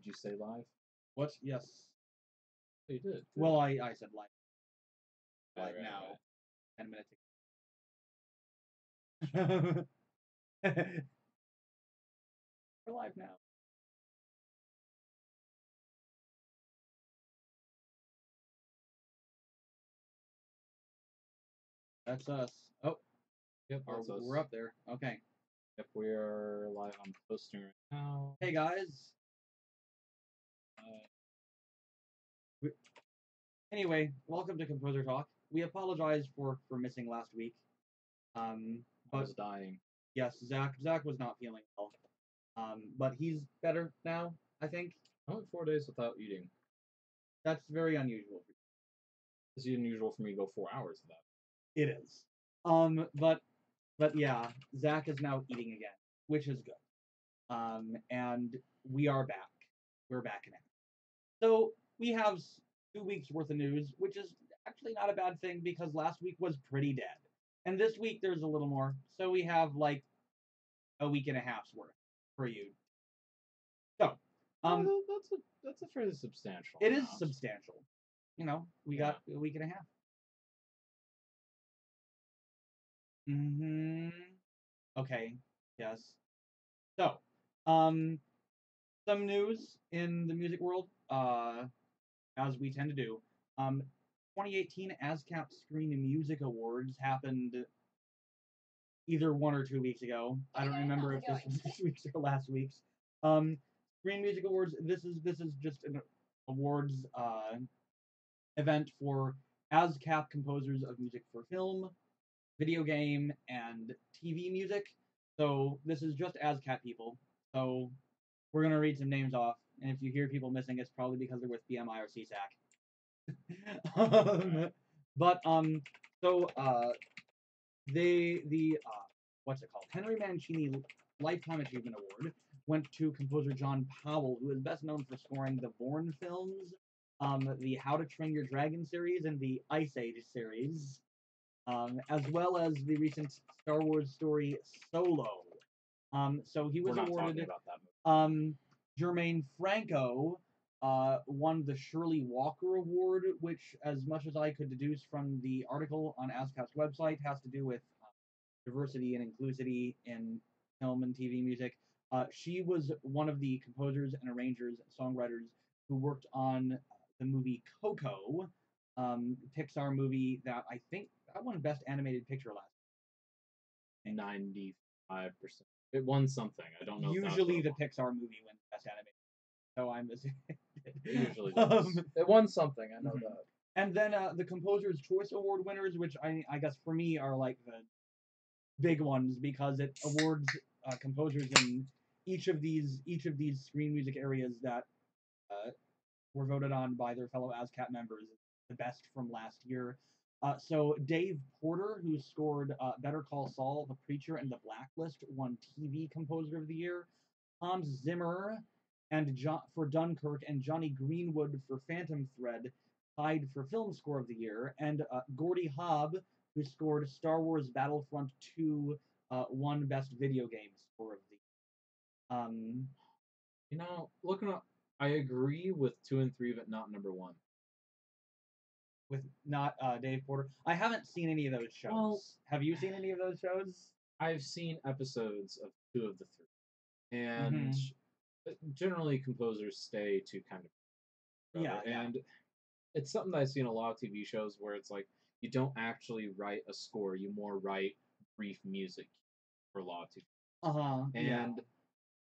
Did you say live? What? Yes. You did. Good. Well, I said live. Live Right, now. right. 10 minutes ago. We're live now. That's us. Oh. Yep, that's us. We're up there. Okay. Yep, we are live on posting right now. Hey guys. Anyway, welcome to Composer Talk. We apologize for missing last week. I was dying. Yes, Zach was not feeling well. But he's better now, I think. I went 4 days without eating. That's very unusual for you. It's unusual for me to go 4 hours without. It is. But yeah, Zach is now eating again, which is good. And we are back. We're back now. So we have 2 weeks worth of news, which is actually not a bad thing because last week was pretty dead. And this week there's a little more. So we have like a week and a half's worth for you. So, that's a fairly substantial. It is substantial. You know, we got a week and a half. Okay. Yes. So, some news in the music world, as we tend to do. 2018 ASCAP Screen Music Awards happened either 1 or 2 weeks ago. I don't remember if this was this week's or last week's. Screen Music Awards. This is just an awards event for ASCAP composers of music for film, video game, and TV music. So this is just ASCAP people. So we're gonna read some names off, and if you hear people missing, it's probably because they're with BMI or CSAC. What's it called? Henry Mancini Lifetime Achievement Award went to composer John Powell, who is best known for scoring the Bourne films, the How to Train Your Dragon series, and the Ice Age series, as well as the recent Star Wars story Solo. So he was awarded. Jermaine Franco won the Shirley Walker Award, which, as much as I could deduce from the article on ASCAP's website, has to do with diversity and inclusivity in film and TV music. She was one of the composers and arrangers and songwriters who worked on the movie Coco, Pixar movie that I think that won Best Animated Picture last year. 95%. It won something. I don't know. Usually the Pixar movie wins Best Animated. So I'm assuming it usually does. It won something. I know that. And then the Composer's Choice Award winners, which I guess for me are like the big ones because it awards composers in each of these screen music areas that were voted on by their fellow ASCAP members, the best from last year. So Dave Porter, who scored Better Call Saul, The Preacher, and The Blacklist, won TV Composer of the Year. Hans Zimmer for Dunkirk and Johnny Greenwood for Phantom Thread tied for Film Score of the Year. And Gordy Hobb, who scored Star Wars Battlefront 2, won Best Video Game Score of the Year. You know, looking up, I agree with 2 and 3, but not number 1. With not Dave Porter. I haven't seen any of those shows. Well, have you seen any of those shows? I've seen episodes of 2 of the 3. And generally composers stay to kind of and it's something that I see in a lot of TV shows where it's like you don't actually write a score, you more write brief music for a lot of TV. And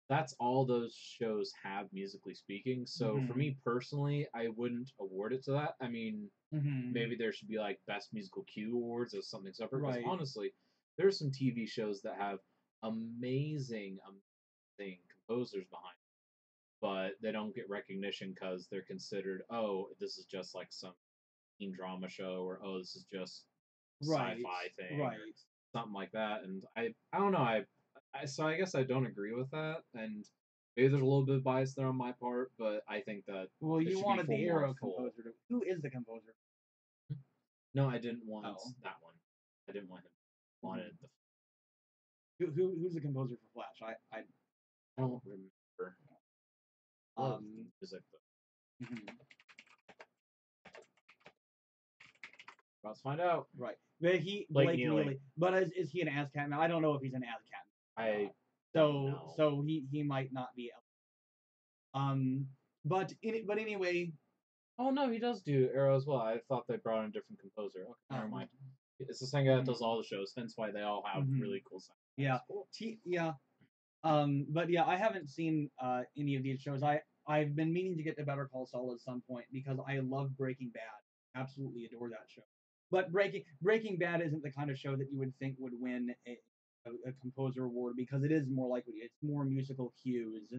that's all those shows have, musically speaking. So for me personally, I wouldn't award it to that. I mean, maybe there should be like Best Musical Cue Awards or something separate. Because honestly, there's some TV shows that have amazing composers behind it, but they don't get recognition because they're considered, oh, this is just like some teen drama show, or oh, this is just sci-fi thing, or something like that. And I don't know. So I guess I don't agree with that, and maybe there's a little bit of bias there on my part, but I think that you wanted the Arrow composer. Who is the composer? No, I didn't want that one. I didn't want him. I wanted the. Who's the composer for Flash? I don't remember. music. Mm-hmm. Let's find out. Right. But Blake Neely. But is he an ASCAP? I don't know if he's an ASCAP. I don't know. So he might not be. But anyway. Oh no, he does do Arrow as well. I thought they brought in a different composer. Okay, never mind. It's the same guy that does all the shows, hence why they all have really cool sound. Yeah. Cool. Yeah. But yeah, I haven't seen any of these shows. I've been meaning to get to Better Call Saul at some point because I love Breaking Bad. Absolutely adore that show. But Breaking Bad isn't the kind of show that you would think would win a composer award because it is more likely it's more musical cues.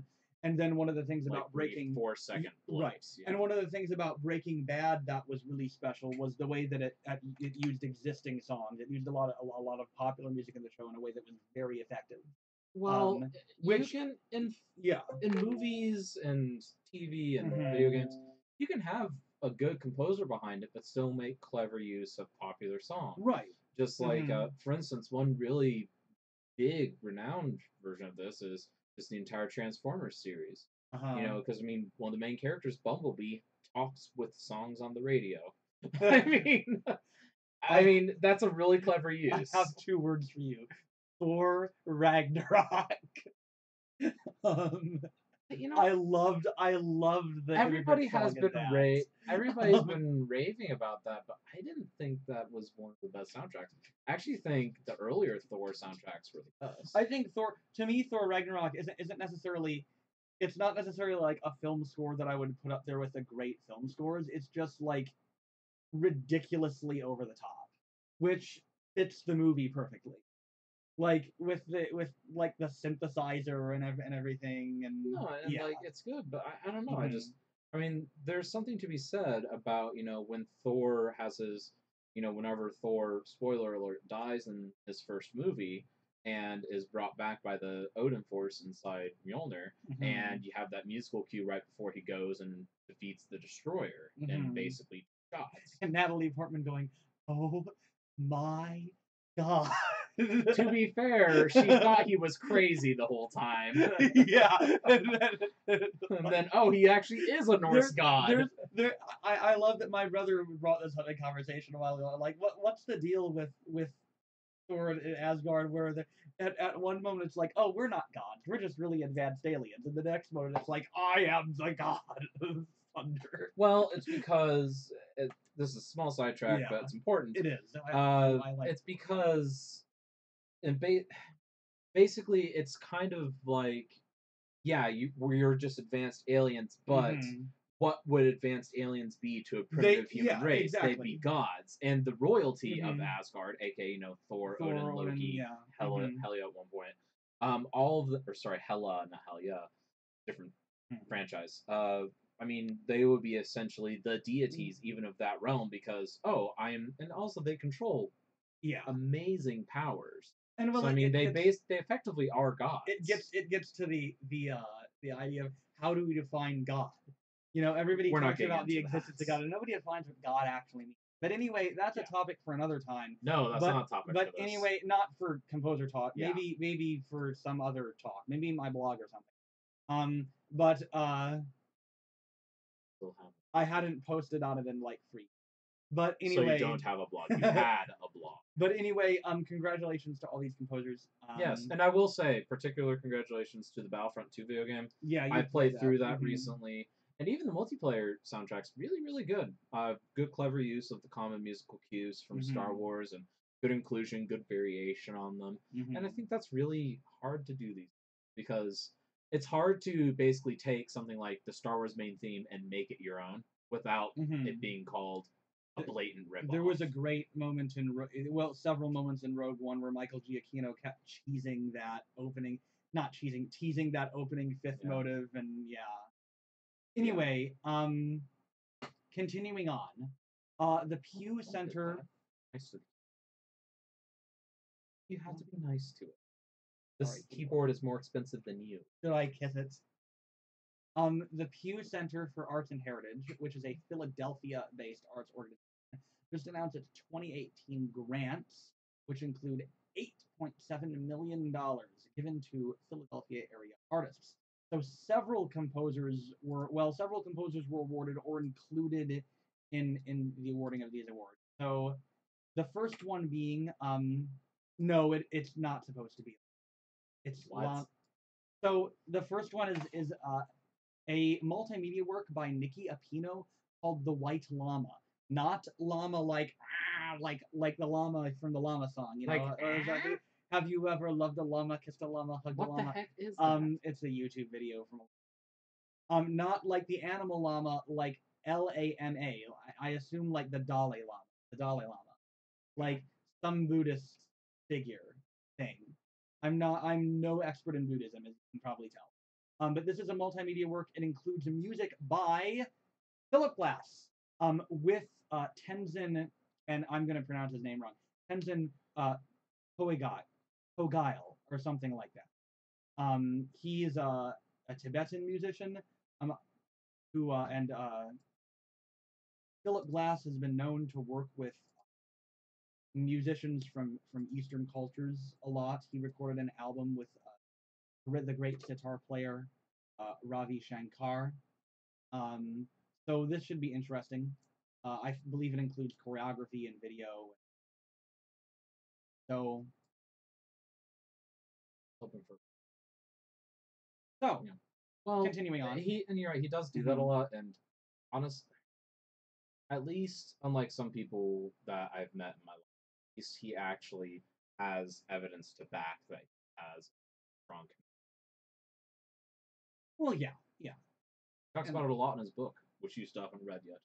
And then one of the things about Breaking 4-second blips, right, yeah. And one of the things about Breaking Bad that was really special was the way that it used existing songs. It used a lot of popular music in the show in a way that was very effective. Well, which you can in movies and TV and video games, you can have a good composer behind it, but still make clever use of popular songs. Right. Just like, for instance, one really big, renowned version of this is just the entire Transformers series. You know, because I mean, one of the main characters, Bumblebee, talks with songs on the radio. I mean, that's a really clever use. I have 2 words for you: Thor Ragnarok. You know, I loved the everybody's been raving about that, but I didn't think that was one of the best soundtracks. I actually think the earlier Thor soundtracks were the best. I think Thor Ragnarok isn't necessarily, it's not necessarily like a film score that I would put up there with the great film scores. It's just like ridiculously over the top, which fits the movie perfectly. Like with the synthesizer and everything, and like it's good, but I don't know. I mean, there's something to be said about when Thor has his whenever Thor, spoiler alert, dies in his first movie and is brought back by the Odin Force inside Mjolnir, and you have that musical cue right before he goes and defeats the Destroyer and basically shots. And Natalie Portman going, "Oh my God." To be fair, she thought he was crazy the whole time. Yeah. And then, oh, he actually is a Norse god. I love that my brother brought this up in conversation a while ago. Like, what's the deal with Thor and Asgard, where at one moment it's like, oh, we're not gods, we're just really advanced aliens, and the next moment it's like, I am the god of thunder. Well, it's because this is a small sidetrack, but it's important. It is. It's because. And basically, it's kind of like, we're just advanced aliens, but what would advanced aliens be to a primitive human race? Exactly. They'd be gods. And the royalty of Asgard, aka, Thor, Odin, Loki, Hela at one point, Hela, not Helya, different franchise. I mean, they would be essentially the deities even of that realm because, and also they control amazing powers. And well, so, I mean, they effectively are gods. It gets to the idea of how do we define God? Everybody talks about the existence of God, and nobody defines what God actually means. But anyway, that's a topic for another time. No, that's not a topic. But anyway, not for composer talk. Yeah. Maybe for some other talk. Maybe my blog or something. But I hadn't posted on it in like 3. But anyway, so you don't have a blog. You had a blog. But anyway, congratulations to all these composers. Yes, and I will say particular congratulations to the Battlefront 2 video game. Yeah, I played through that recently, and even the multiplayer soundtrack's really, really good. Good, clever use of the common musical cues from Star Wars, and good inclusion, good variation on them. And I think that's really hard to do these because it's hard to basically take something like the Star Wars main theme and make it your own without it being called a blatant rip-off. There was a great moment several moments in Rogue One where Michael Giacchino kept teasing that opening fifth motive, and Anyway, continuing on, the Pew Center. You have to be nice to it. This keyboard is more expensive than you. Should I kiss it? The Pew Center for Arts and Heritage, which is a Philadelphia-based arts organization, just announced its 2018 grants, which include $8.7 million given to Philadelphia area artists. So several composers were awarded or included in the awarding of these awards. So the first one being no, it's not supposed to be. It's what? So the first one is a multimedia work by Nikki Apino called The White Llama. Not llama like the llama from the llama song, you know. Have you ever loved a llama, kissed a llama, hugged a llama? What the heck is that? It's a YouTube video from not like the animal llama, like LAMA. I assume like the Dalai Lama, like some Buddhist figure thing. I'm no expert in Buddhism, as you can probably tell. But this is a multimedia work. It includes music by Philip Glass, with Tenzin, and I'm going to pronounce his name wrong. Tenzin Hogile, or something like that. He's a Tibetan musician, who and Philip Glass has been known to work with musicians from Eastern cultures a lot. He recorded an album with the great sitar player Ravi Shankar. So this should be interesting. I believe it includes choreography and video. So, Hoping for. so Yeah. Well, continuing on. And you're right. He does do that a lot. And honestly, at least unlike some people that I've met in my life, at least he actually has evidence to back that he has strong. Well, yeah. Talks about it a lot in his book, which you still haven't read yet.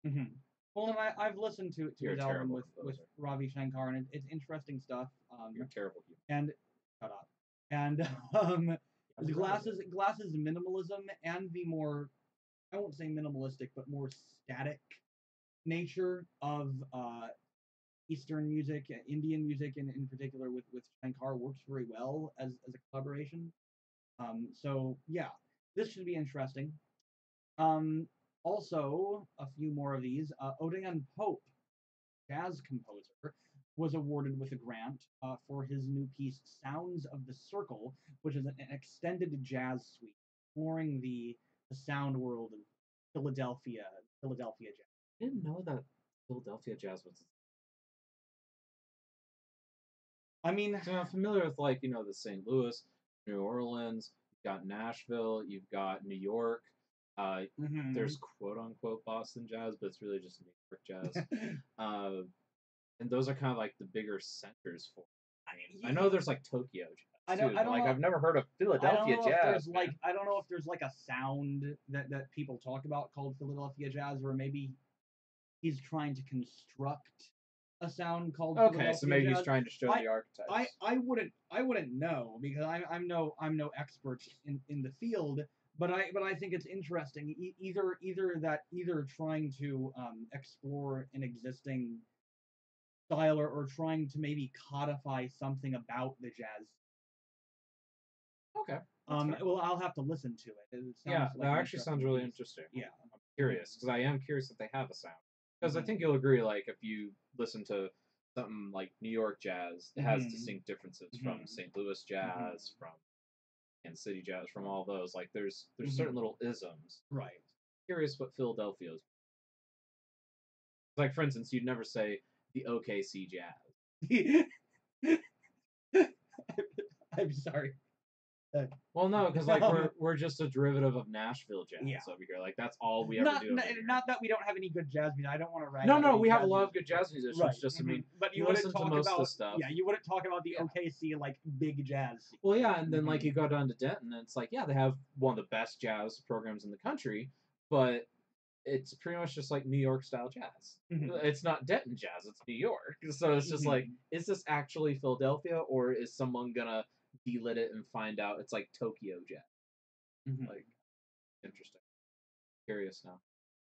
Mm-hmm. Well, and I've listened to You're his album with composer. Ravi Shankar, and it's interesting stuff. You're terrible. And shut up. And Glass's minimalism and the more, I won't say minimalistic, but more static nature of Eastern music, Indian music, in particular with Shankar works very well as a collaboration. So yeah, this should be interesting. Also, a few more of these. Odeon Pope, jazz composer, was awarded with a grant for his new piece "Sounds of the Circle," which is an extended jazz suite exploring the sound world of Philadelphia jazz. I didn't know that Philadelphia jazz was. I mean, so I'm familiar with the St. Louis, New Orleans. You've got Nashville. You've got New York. There's quote unquote Boston jazz, but it's really just New York jazz. And those are kind of like the bigger centers for. I know there's like Tokyo jazz too. I've never heard of Philadelphia jazz. I don't know if there's like a sound that people talk about called Philadelphia jazz, or maybe he's trying to construct a sound called Philadelphia so maybe jazz. he's trying to show the archetypes. I wouldn't know, because I'm no expert in the field, but I think it's interesting, either trying to explore an existing style, or trying to maybe codify something about the jazz. Okay. Well, I'll have to listen to it. That actually sounds really interesting. Yeah, I'm curious, because I am curious if they have a sound. Because I think you'll agree, like, if you listen to something like New York jazz, it has distinct differences from St. Louis jazz, from Kansas City jazz, from all those. Like, there's certain little isms. Right. Curious what Philadelphia's. Like, for instance, you'd never say the OKC jazz. I'm sorry. Well, no, because like we're just a derivative of Nashville jazz over here. Like that's all we ever do. Not that we don't have any good jazz music. I don't want to rag. No, we have a lot of good jazz musicians. Right. Just I mean, but you listen wouldn't talk to most about of the stuff. Yeah, you wouldn't talk about the OKC like big jazz. Well, yeah, and then like you go down to Denton, and it's like they have one of the best jazz programs in the country, but it's pretty much just like New York style jazz. It's not Denton jazz; it's New York. So it's just like, is this actually Philadelphia, or is someone gonna delit it and find out it's like Tokyo jazz? Like, interesting. Curious now.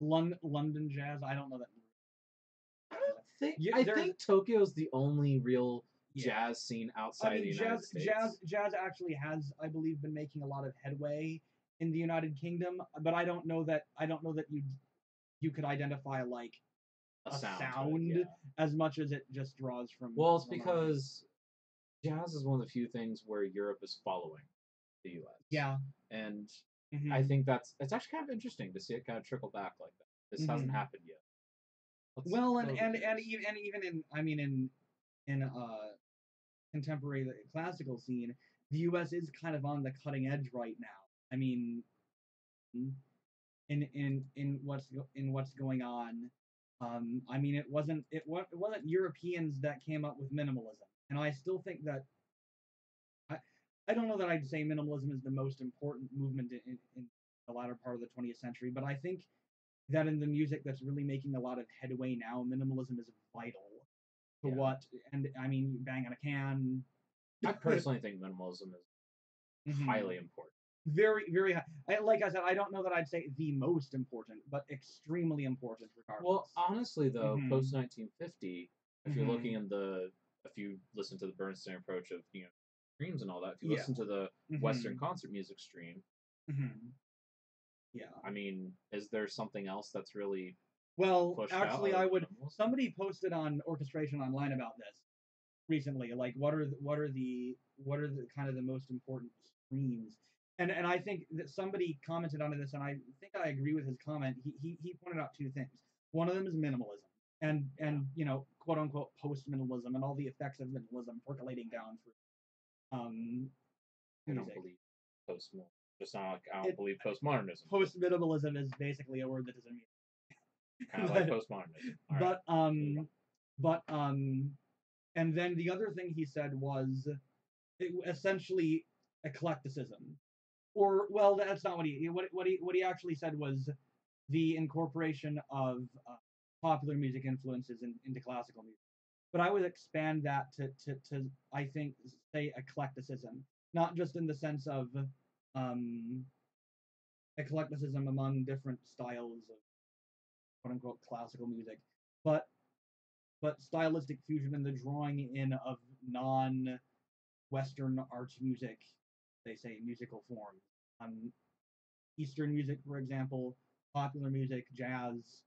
London jazz. I don't know that. I think Tokyo's the only real jazz scene outside the United States. Jazz actually has, I believe, been making a lot of headway in the United Kingdom, but I don't know that you could identify like a sound as much as it just draws from. Well, it's because jazz is one of the few things where Europe is following. the U.S. Yeah. And I think it's actually kind of interesting to see it kind of trickle back like that. This hasn't happened yet. Well, and even in contemporary classical scene, the U.S. is kind of on the cutting edge right now. I mean, in what's going on. I mean, it wasn't Europeans that came up with minimalism, and I still think that I don't know that I'd say minimalism is the most important movement in the latter part of the 20th century, but I think that in the music that's really making a lot of headway now, minimalism is vital to what, and I mean, bang on a can. I personally think minimalism is highly important. Very, very high. Like I said, I don't know that I'd say the most important, but extremely important regardless. Well, honestly, though, post 1950, if you're looking in if you listen to the Bernstein approach of streams and all that, if you listen to the Western concert music stream, yeah, I mean, is there something else that's really actually, somebody posted on Orchestration Online about this recently. Like, what are the kind of the most important streams? And I think that somebody commented on this, and I think I agree with his comment. He pointed out two things. One of them is minimalism, and quote unquote post minimalism, and all the effects of minimalism percolating down through I don't believe post-modernism. Just not like I don't believe postmodernism. Post minimalism is basically a word that doesn't mean kind of like postmodernism. But and then the other thing he said was essentially eclecticism. Or well, that's not what he actually said was the incorporation of popular music influences into classical music. But I would expand that to I think say eclecticism, not just in the sense of eclecticism among different styles of quote unquote classical music, but stylistic fusion and the drawing in of non-Western arts music, they say musical forms. Eastern music, for example, popular music, jazz.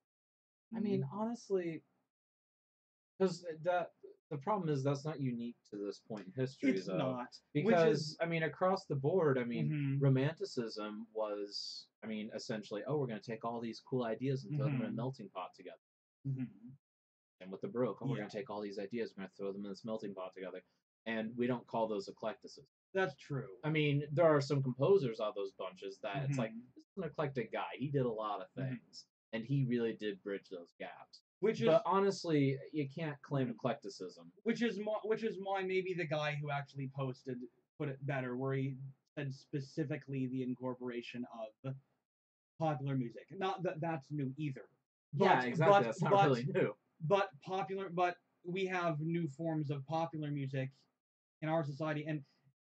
I mean, honestly, because the problem is that's not unique to this point in history. It's not. Because, I mean, across the board, I mean, Romanticism was, I mean, essentially, we're going to take all these cool ideas and throw them in a melting pot together. And with the Baroque, we're going to take all these ideas, we're going to throw them in this melting pot together. And we don't call those eclecticism. That's true. I mean, there are some composers of those bunches that it's like, this is an eclectic guy. He did a lot of things. And he really did bridge those gaps. But honestly, you can't claim eclecticism. Which is why maybe the guy who actually posted put it better, where he said specifically the incorporation of popular music. Not that that's new either. Yeah, exactly. That's not really new. But we have new forms of popular music in our society,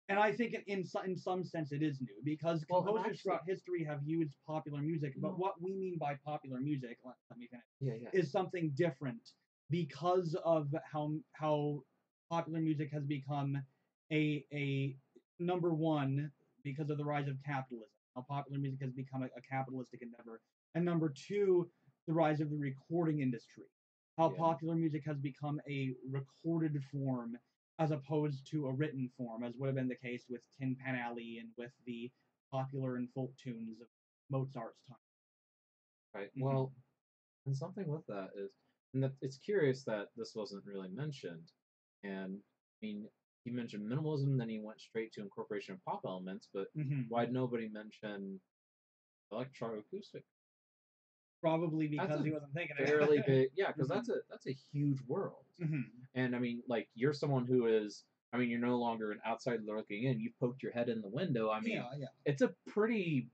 and I think in some sense it is new because composers throughout history have used popular music. But what we mean by popular music, let me finish, is something different because of how popular music has become a number one because of the rise of capitalism. How popular music has become a capitalistic endeavor, and number two, the rise of the recording industry. How popular music has become a recorded form as opposed to a written form, as would have been the case with Tin Pan Alley and with the popular and folk tunes of Mozart's time. Right. Well, and something with that is, and it's curious that this wasn't really mentioned. And I mean, he mentioned minimalism, then he went straight to incorporation of pop elements. But why'd nobody mention electroacoustic? Probably because he wasn't thinking of it. Fairly big, yeah, because that's a huge world. And I mean, like you're someone who is, I mean, you're no longer an outsider looking in. You poked your head in the window. I mean, it's a pretty.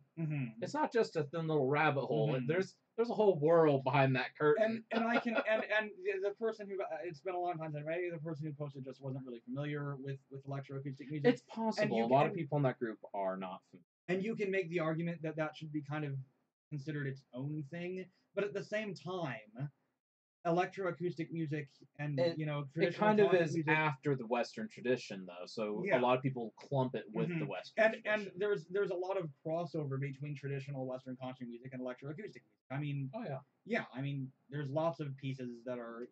It's not just a thin little rabbit hole. There's a whole world behind that curtain. And I can and the person who it's been a long time since maybe the person who posted just wasn't really familiar with electroacoustic music. It's possible. A lot of people in that group are not familiar. And you can make the argument that should be kind of considered its own thing, but at the same time, electroacoustic music and traditional it kind of is music, after the Western tradition though, so a lot of people clump it with the Western tradition. And there's a lot of crossover between traditional Western concert music and electroacoustic music. I mean, I mean, there's lots of pieces that are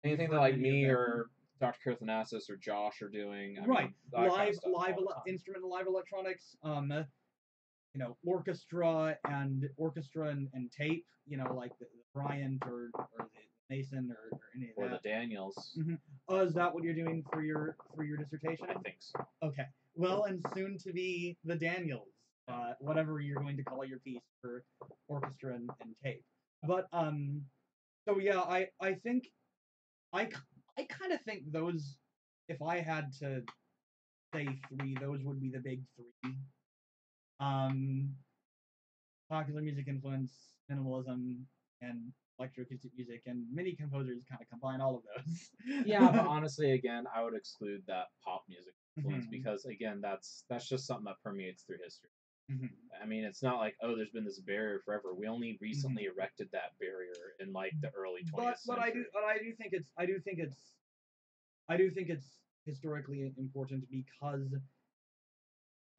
anything that like me or Dr. Kirthanassis or Josh are doing. Right. Live instrument, live electronics, orchestra and tape, like the Bryant or the Mason or any of that. Or the Daniels. Is that what you're doing for your dissertation? I think so. Okay. Well, and soon to be the Daniels, whatever you're going to call your piece for orchestra and tape. But so yeah, I think I kind of think those, if I had to say three, those would be the big three. Popular music influence, minimalism, and electroacoustic music, and many composers kind of combine all of those. Yeah, but honestly, again, I would exclude that pop music influence because, again, that's just something that permeates through history. I mean, it's not like, oh, there's been this barrier forever. We only recently erected that barrier in like the early 20th century. But I do think it's historically important because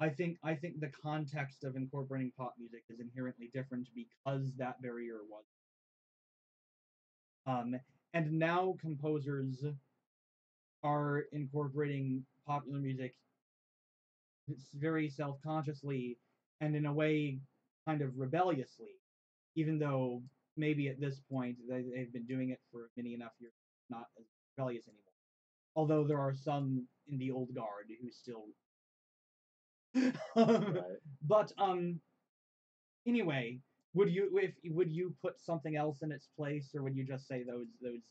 I think the context of incorporating pop music is inherently different because that barrier was. And now composers are incorporating popular music very self-consciously and in a way kind of rebelliously, even though maybe at this point they've been doing it for many enough years, not as rebellious anymore. Although there are some in the old guard who still right. But anyway, would you put something else in its place, or would you just say those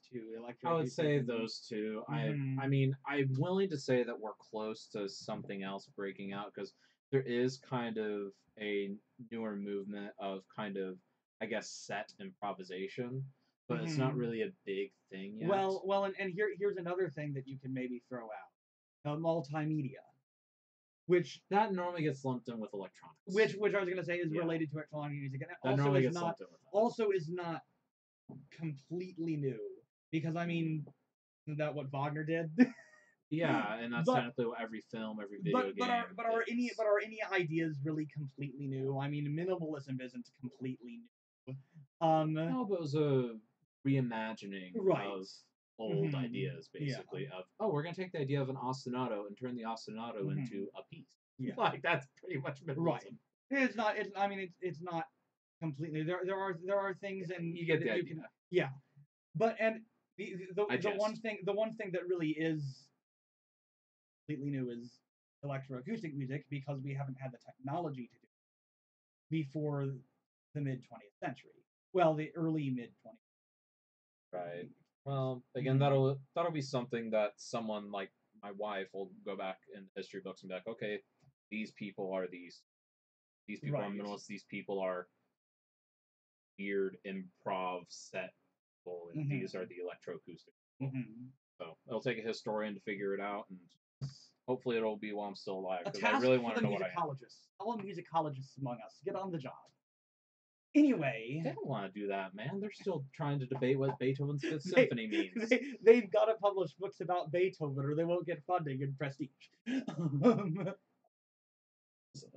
two? I would say those two. I mean, I'm willing to say that we're close to something else breaking out because there is kind of a newer movement of kind of, I guess, set improvisation, but it's not really a big thing yet. Well, and here's another thing that you can maybe throw out: multimedia. Which that normally gets lumped in with electronics. Which I was going to say is related to electronic music, and that also is not completely new because I mean, isn't that what Wagner did? Yeah, and that's technically what every film, every video game. But are any ideas really completely new? I mean, minimalism isn't completely new. No, but it was a reimagining of old ideas, basically. Of we're gonna take the idea of an ostinato and turn the ostinato into a piece. Yeah, like that's pretty much minimalism. Right. It's not. It's not completely. There are things, and you get the idea. Yeah, but and the one thing that really is completely new is electroacoustic music because we haven't had the technology to do it before the mid 20th century. Well, the early mid 20th. Right. Well, again, that'll be something that someone like my wife will go back in the history books and be like, okay, these people are these people are minimalists, these people are weird improv set people, and these are the electroacoustic people. So it'll take a historian to figure it out, and hopefully it'll be while I'm still alive because I really want to know what I am. All musicologists among us, get on the job. Anyway, they don't want to do that, man. They're still trying to debate what Beethoven's Fifth Symphony means. They've got to publish books about Beethoven, or they won't get funding and prestige.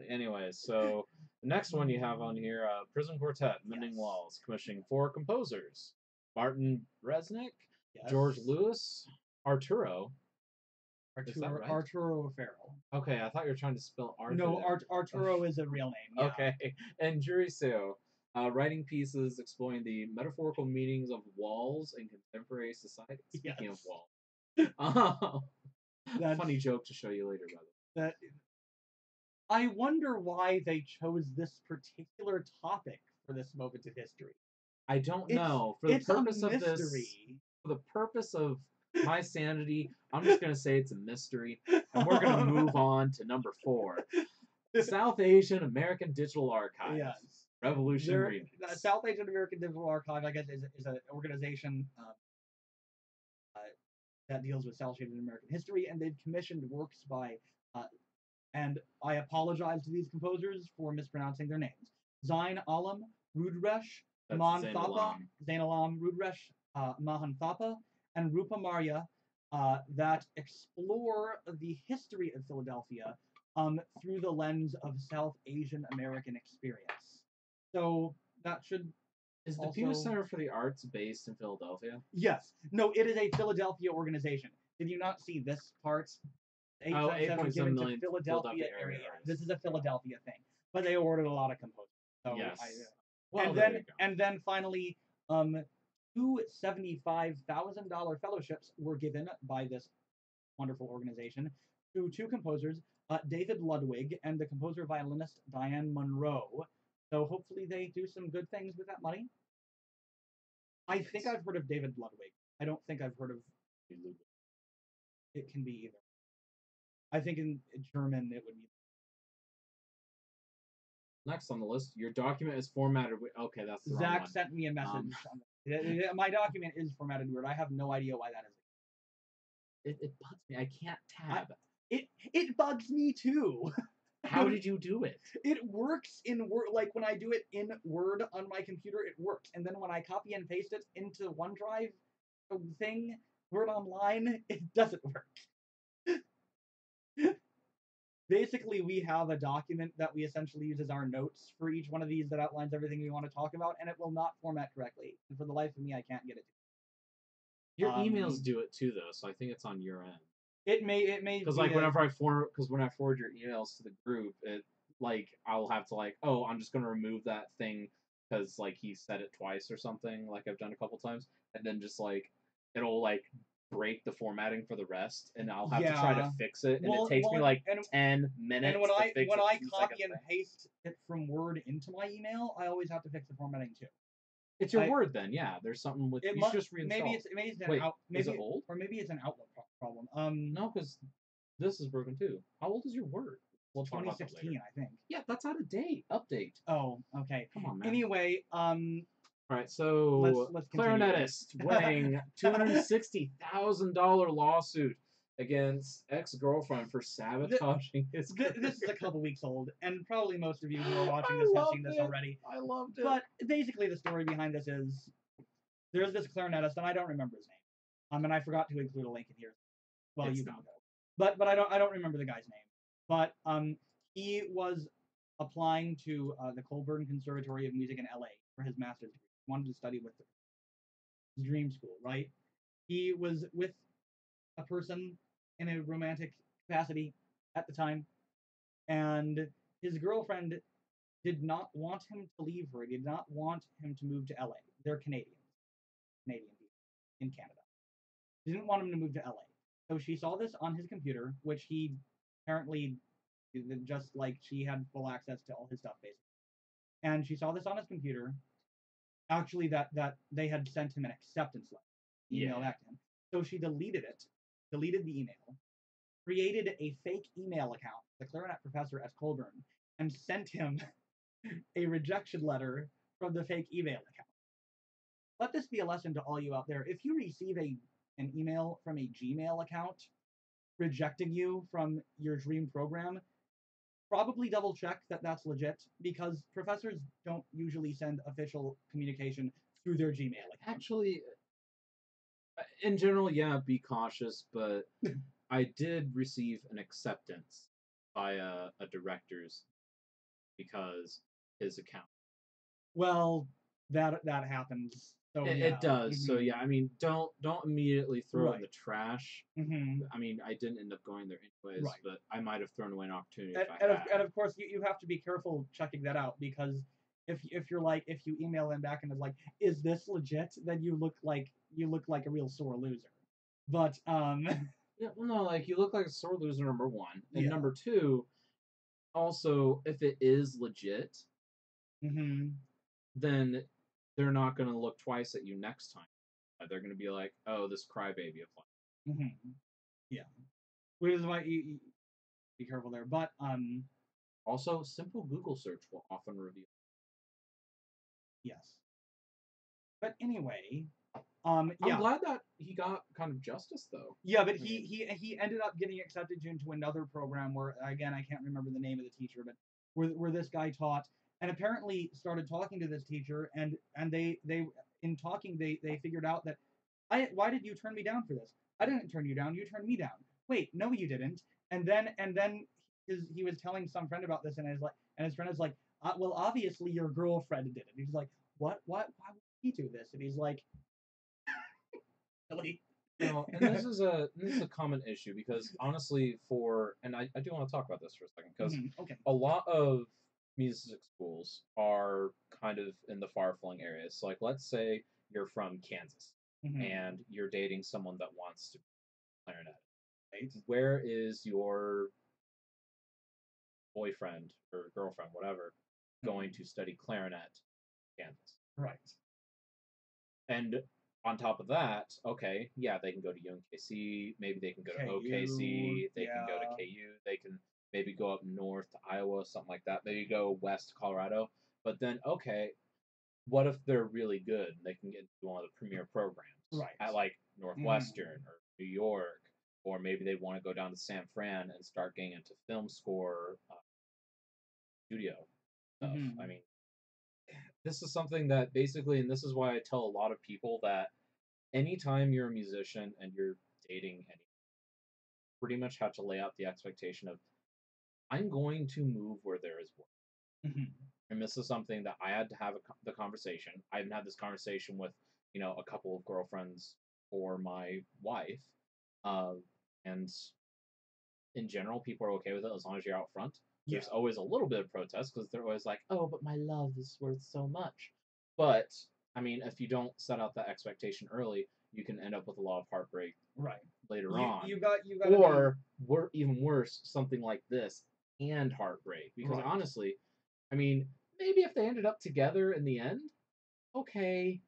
Anyway, so the next one you have on here, Prison Quartet, Mending Walls, commissioning 4 composers: Martin Resnick, George Lewis, Arturo O'Farrell. Okay, I thought you were trying to spell Arthur. No, Arturo is a real name. Yeah. Okay, and Dorico, writing pieces exploring the metaphorical meanings of walls in contemporary society. Speaking of walls, funny joke to show you later, by the way. I wonder why they chose this particular topic for this moment in history. I don't know. For the purpose of this, for the purpose of my sanity, I'm just going to say it's a mystery, and we're going to move on to number 4. South Asian American Digital Archive. Yes. Revolution Remix. South Asian American Digital Archive, I guess, is an organization that deals with South Asian American history, and they've commissioned works by, and I apologize to these composers for mispronouncing their names, Zain Alam Rudresh Mahanthappa, Zain Alam Rudresh Mahanthappa, and Rupa Marya, that explore the history of Philadelphia through the lens of South Asian American experience. So that should... Is the Pew Center for the Arts based in Philadelphia? Yes. No, it is a Philadelphia organization. Did you not see this part? 8.7 million Philadelphia area. This is a Philadelphia thing, but they awarded a lot of composers. So yes. And then finally, two $75,000 fellowships were given by this wonderful organization to two composers, David Ludwig and the composer violinist Diane Monroe. So hopefully they do some good things with that money. I think I've heard of David Ludwig. I don't think I've heard of it. Can be either. I think in German it would be. Next on the list, your document is formatted. Okay, that's the wrong one. Zach sent me a message. My document is formatted weird. I have no idea why that is. It bugs me. I can't tab. It bugs me too. How did you do it? It works in Word. Like when I do it in Word on my computer, it works. And then when I copy and paste it into OneDrive thing, Word Online, it doesn't work. Basically, we have a document that we essentially use as our notes for each one of these that outlines everything we want to talk about, and it will not format correctly. And for the life of me, I can't get it to. Your emails do it too, though, so I think it's on your end. It may because like when I forward your emails to the group, it like I'll have to like, oh, I'm just gonna remove that thing because like he said it twice or something, like I've done a couple times, and then just like it'll like break the formatting for the rest, and I'll have to try to fix it, and it takes me like 10 minutes. And when I copy and paste it from Word into my email, I always have to fix the formatting too. It's your Word then, yeah. There's something with you should just reinstall. Maybe it's is it old? Or maybe it's an Outlook problem. No, because this is broken too. How old is your Word? We'll 2016, I think. Yeah, that's out of date. Update. Oh, okay. Come on, man. Anyway, all right, so let's clarinetist winning $260,000 lawsuit against ex-girlfriend for sabotaging his career. This is a couple weeks old, and probably most of you who are watching this have seen this already. I loved it. But basically, the story behind this is there's this clarinetist, and I don't remember his name. And I forgot to include a link in here. Well, you can go. But I don't remember the guy's name. But he was applying to the Colburn Conservatory of Music in LA for his master's degree. He wanted to study with his dream school, right? He was with a person in a romantic capacity at the time, and his girlfriend did not want him to leave her. Did not want him to move to LA. They're Canadian people in Canada. Didn't want him to move to LA. So she saw this on his computer, which he apparently, just like she had full access to all his stuff, basically. And she saw this on his computer. Actually, that they had sent him an acceptance letter, email back to him. So she deleted the email, created a fake email account, the clarinet professor at Colburn, and sent him a rejection letter from the fake email account. Let this be a lesson to all you out there. If you receive an email from a Gmail account rejecting you from your dream program, probably double check that that's legit, because professors don't usually send official communication through their Gmail account. Actually, in general, yeah, be cautious, but I did receive an acceptance by a director's because his account. Well, that happens. So it does. Mm-hmm. So yeah, I mean, don't immediately throw it in the trash. Mm-hmm. I mean, I didn't end up going there anyways, but I might have thrown away an opportunity if I had. And of course, you have to be careful checking that out, because if you email him back and it's like, is this legit? Then you look like a real sore loser. But yeah, well, no, like you look like a sore loser, number one, and number two, also if it is legit, then they're not going to look twice at you next time. They're going to be like, oh, this crybaby applied. Yeah. Which is why you be careful there. But also, simple Google search will often reveal. Yes. But anyway, I'm glad that he got kind of justice, though. Yeah, but he ended up getting accepted into another program where, again, I can't remember the name of the teacher, but where this guy taught, and apparently started talking to this teacher, and they in talking they figured out that why did you turn me down for this? I didn't turn you down. You turned me down. Wait, no, you didn't. And then he was telling some friend about this, and his friend is like, well, obviously your girlfriend did it. He's like, what? Why would he do this? And he's like, really? No, and this is a common issue because honestly, and I do want to talk about this for a second because Okay. a lot of music schools are kind of in the far-flung areas. So, like, let's say you're from Kansas and you're dating someone that wants to play clarinet. Right? Where is your boyfriend or girlfriend, whatever, going to study clarinet in Kansas? Right. And on top of that, okay, yeah, they can go to UNKC, maybe they can go to OKC, they can go to KU, they can maybe go up north to Iowa, something like that. Maybe go west to Colorado. But then, okay, what if they're really good and they can get into one of the premier programs at like Northwestern or New York, or maybe they want to go down to San Fran and start getting into film score studio stuff. I mean, this is something that basically, and this is why I tell a lot of people that anytime you're a musician and you're dating any, pretty much have to lay out the expectation of I'm going to move where there is work. And this is something that I had to have the conversation. I haven't had this conversation with a couple of girlfriends or my wife, and in general, people are okay with it as long as you're out front. There's always a little bit of protest because they're always like, "Oh, but my love is worth so much." But I mean, if you don't set out that expectation early, you can end up with a lot of heartbreak later on. You got or even worse, something like this and heartbreak. Because honestly, I mean, maybe if they ended up together in the end, okay,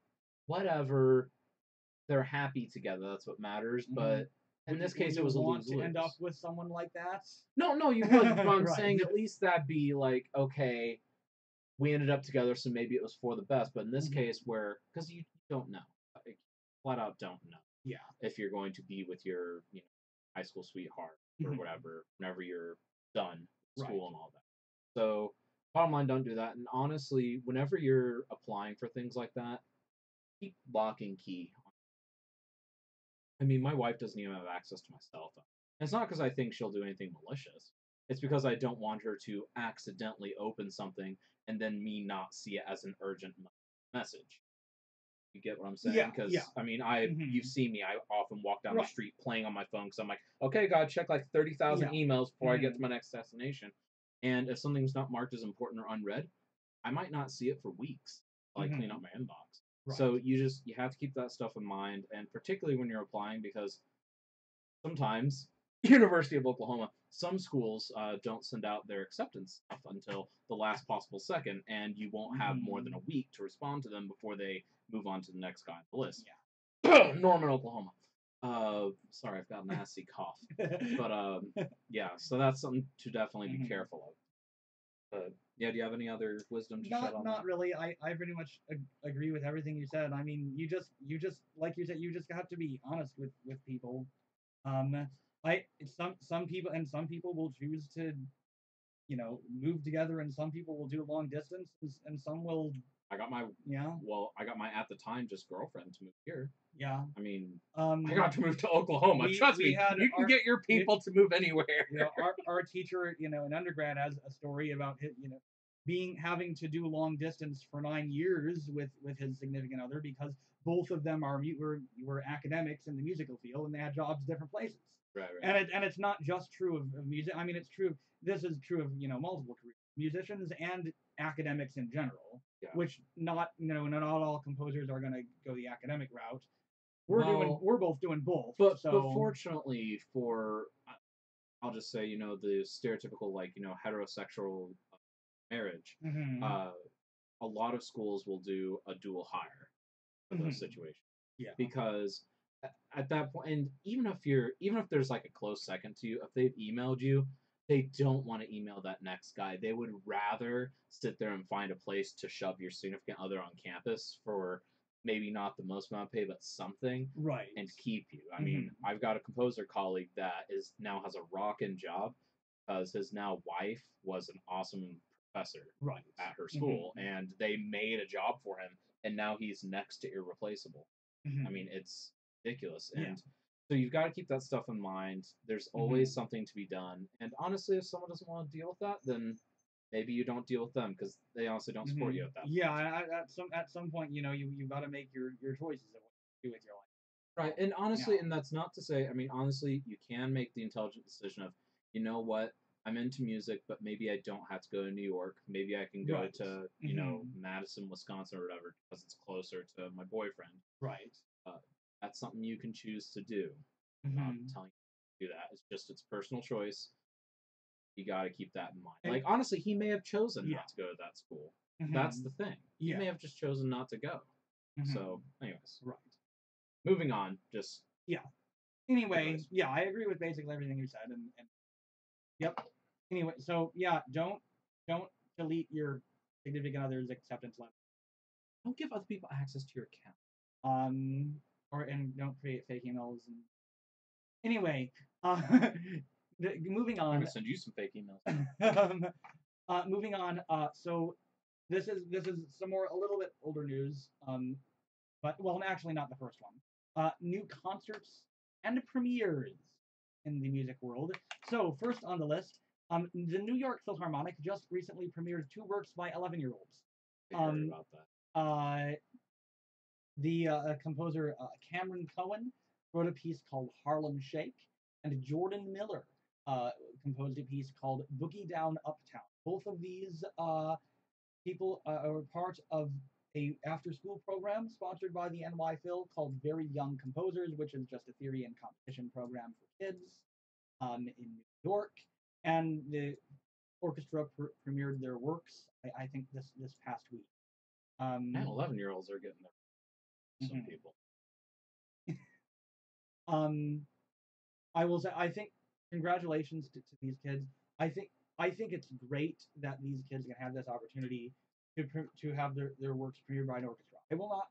whatever. They're happy together. That's what matters. But in this case, it was a lose-lose. To end up with someone like that? No, you wouldn't. But I'm saying at least that'd be like, okay, we ended up together, so maybe it was for the best. But in this case, because you don't know, like, flat out don't know. Yeah. If you're going to be with your, high school sweetheart or whatever, whenever you're done school and all that. So, bottom line, don't do that. And honestly, whenever you're applying for things like that, keep lock and key. I mean, my wife doesn't even have access to my cell phone. And it's not because I think she'll do anything malicious. It's because I don't want her to accidentally open something and then me not see it as an urgent message. You get what I'm saying? Because I mean, you've seen me. I often walk down the street playing on my phone because I'm like, okay, gotta check like 30,000 emails before I get to my next destination. And if something's not marked as important or unread, I might not see it for weeks. Like clean up my inbox. So you have to keep that stuff in mind, and particularly when you're applying, because sometimes University of Oklahoma, some schools don't send out their acceptance stuff until the last possible second, and you won't have more than a week to respond to them before they move on to the next guy on the list. Yeah. Norman, Oklahoma. Sorry, I've got a nasty cough. But yeah, so that's something to definitely be careful of. But yeah, do you have any other wisdom to shed on that? Not really. I pretty much agree with everything you said. I mean, you just like you said, you just have to be honest with people. Some people will choose to move together, and some people will do long distance, and some will. I got my at the time just girlfriend to move here. Yeah. I mean, I got to move to Oklahoma. Trust me, you can get your people to move anywhere. Our teacher, in undergrad has a story about his, having to do long distance for 9 years with his significant other because both of them were academics in the musical field and they had jobs different places. Right. And it's not just true of music. I mean, it's true. This is true of multiple careers, musicians and academics in general. Yeah. Which not all composers are going to go the academic route. We're both doing both. But fortunately for, I'll just say, the stereotypical heterosexual marriage, a lot of schools will do a dual hire for those situations. Yeah. Because at that point, and even if there's like a close second to you, if they've emailed you, they don't want to email that next guy. They would rather sit there and find a place to shove your significant other on campus for maybe not the most amount of pay, but something, and keep you. I mean, I've got a composer colleague that now has a rockin' job because his now wife was an awesome professor at her school, and they made a job for him, and now he's next to irreplaceable. I mean, it's ridiculous, and so you've got to keep that stuff in mind. There's always something to be done, and honestly, if someone doesn't want to deal with that, then maybe you don't deal with them because they honestly don't support you at that point. Yeah, at some point, you got to make your choices of what to do with your life. Right. And honestly, and that's not to say, I mean, honestly, you can make the intelligent decision of, you know what, I'm into music, but maybe I don't have to go to New York. Maybe I can go Right. to, Madison, Wisconsin or whatever because it's closer to my boyfriend. Right. That's something you can choose to do. I'm not telling you to do that. It's just its personal choice. You got to keep that in mind. Like, honestly, he may have chosen not to go to that school. That's the thing. He may have just chosen not to go. So, anyways. Right. Moving on. Just. Yeah. Anyway, yeah, I agree with basically everything you said. And yep. Anyway, so yeah, don't delete your significant other's acceptance letter. Don't give other people access to your account. And don't create fake emails. And anyway, moving on. I'm gonna send you some fake emails. Moving on. So this is some more a little bit older news. But well, actually not the first one. New concerts and premieres in the music world. So first on the list, the New York Philharmonic just recently premiered 2 works by 11-year-olds. I heard about that. The composer Cameron Cohen wrote a piece called Harlem Shake, and Jordan Miller composed a piece called Boogie Down Uptown. Both of these people are part of a after-school program sponsored by the NY Phil called Very Young Composers, which is just a theory and competition program for kids in New York. And the orchestra premiered their works, I think, this past week. And 11-year-olds are getting there. Some people. I will say, I think congratulations to these kids. I think it's great that these kids can have this opportunity to have their works premiered by an orchestra. I will not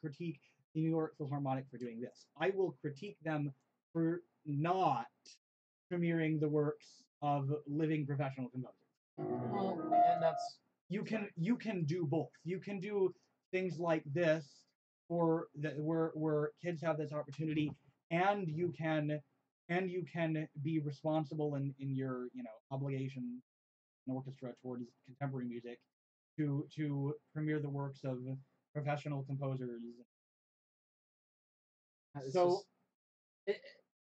critique the New York Philharmonic for doing this. I will critique them for not premiering the works of living professional composers. Well, and that's you can do both. You can do things like this where kids have this opportunity, and you can be responsible in your obligation in orchestra towards contemporary music to premiere the works of professional composers. So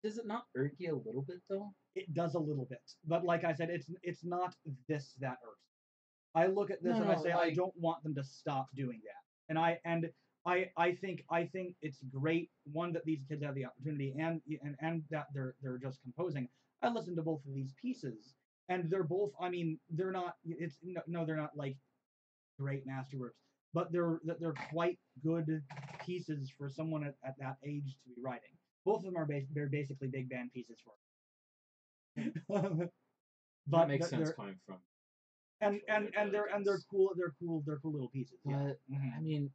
does it not irk you a little bit though? It does a little bit, but like I said, it's not this that irks. I look at this and I say, I don't want them to stop doing that. And I think it's great, one, that these kids have the opportunity, and that they're just composing. I listened to both of these pieces, and they're both. I mean, they're not. They're not like great masterworks, but they're quite good pieces for someone at that age to be writing. Both of them are they're basically big band pieces for. But that makes sense coming from. And they're cool little pieces. But I mean,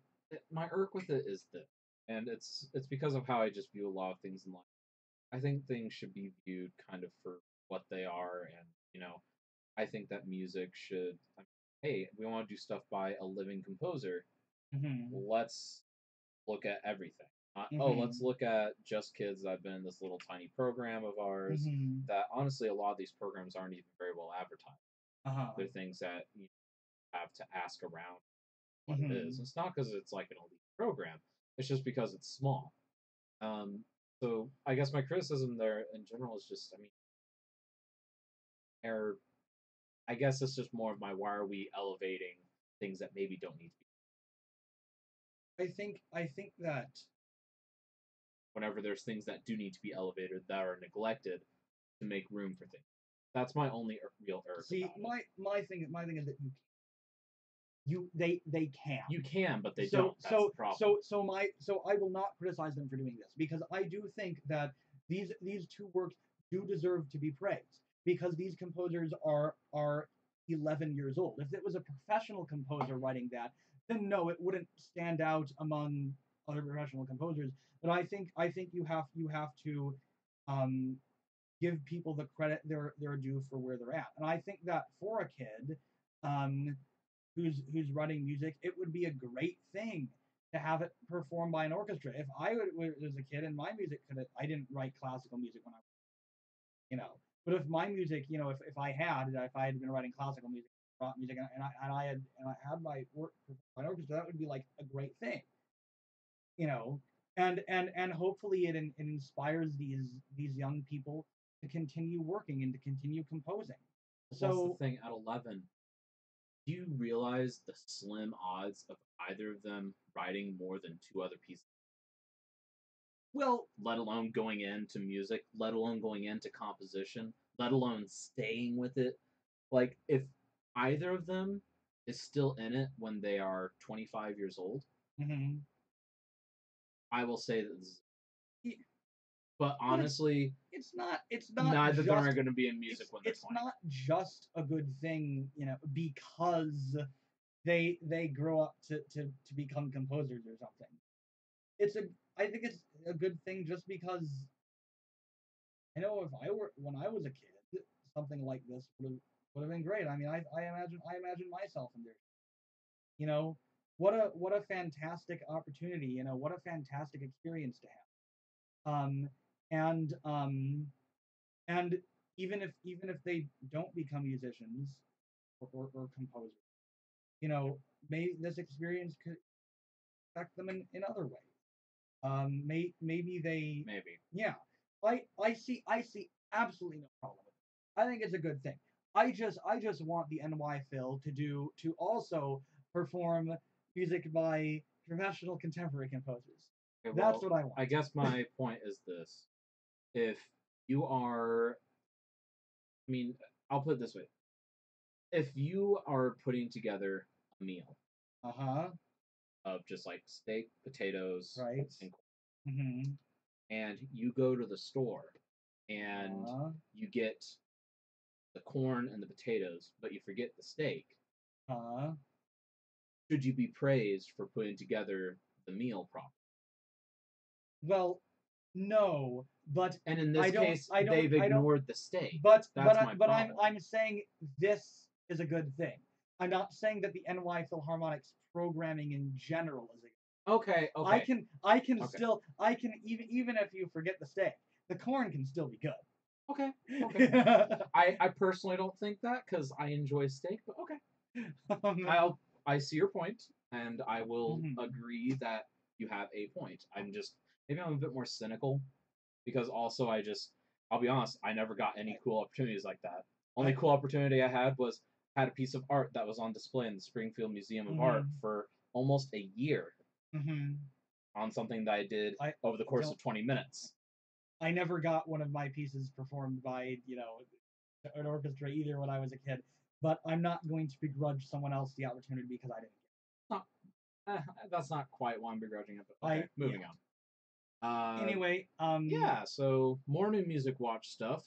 my irk with it is this, and it's because of how I just view a lot of things in life. I think things should be viewed kind of for what they are, and I think that music should. Hey, we want to do stuff by a living composer. Let's look at everything. Let's look at Just Kids that have been in this little tiny program of ours. That honestly, a lot of these programs aren't even very well advertised. They're things that you have to ask around what it is. It's not because it's like an elite program. It's just because it's small. So I guess my criticism there in general is just, I guess it's just more of my, why are we elevating things that maybe don't need to be. I think that whenever there's things that do need to be elevated that are neglected to make room for things. That's my only real irk. See, my thing is that they can. You can, but they don't. That's the problem. So I will not criticize them for doing this, because I do think that these 2 works do deserve to be praised, because these composers are 11 years old. If it was a professional composer writing that, then no, it wouldn't stand out among other professional composers. But I think you have to give people the credit they're due for where they're at. And I think that for a kid who's writing music, it would be a great thing to have it performed by an orchestra. If I was a kid and my music I didn't write classical music when I was, but if my music, if I had been writing classical music, rock music, and I had my work by an orchestra, that would be like a great thing. and hopefully it inspires these young people to continue working and to continue composing. That's So the thing. At 11, do you realize the slim odds of either of them writing more than two other pieces? well, Let alone going into music, let alone going into composition, let alone staying with it. Like, if either of them is still in it when they are 25 years old, mm-hmm. I will say that this is. Yeah, But but honestly, it's not neither of them just are going to be in music when they're it's 20. not just a good thing, because they grow up to become composers or something. It's a I think it's a good thing just because I know if I were when I was a kid, something like this would have been great. I mean, I imagine myself in there. You know, what a fantastic opportunity. What a fantastic experience to have. And and even if they don't become musicians or composers, maybe this experience could affect them in other ways. Maybe they, Maybe. yeah. I see absolutely no problem with it. I think it's a good thing. I just want the NY Phil to also perform music by professional contemporary composers. Okay, That's well, what I want. I guess my point is this. If you are, I mean, I'll put it this way. If you are putting together a meal Uh-huh. of just like steak, potatoes, Right. and Mm-hmm. you go to the store and Uh, you get the corn and the potatoes, but you forget the steak, uh. should you be praised for putting together the meal properly? Well, no, but And in I this don't case, I don't they've I don't ignored the steak. but but That's I, my but I'm problem. I'm saying this is a good thing. I'm not saying that the NY Philharmonic's programming in general is a good Okay, thing. okay, I can okay, still I can even if you forget the steak, the corn can still be okay, okay. good. I personally don't think that because I enjoy steak, but okay. um, I see your point, and I will mhm. agree that you have a point. Maybe I'm a bit more cynical because also I'll be honest, I never got any cool opportunities like that. Only I, cool opportunity I had a piece of art that was on display in the Springfield Museum of Art mhm, for almost a year mhm. on something that I did I over the course don't of 20 minutes. I never got one of my pieces performed by, an orchestra either when I was a kid, but I'm not going to begrudge someone else the opportunity because I didn't Not, that's not quite why I'm begrudging it, but get it. okay, Yeah. moving on. Anyway, Yeah, so more new music watch stuff.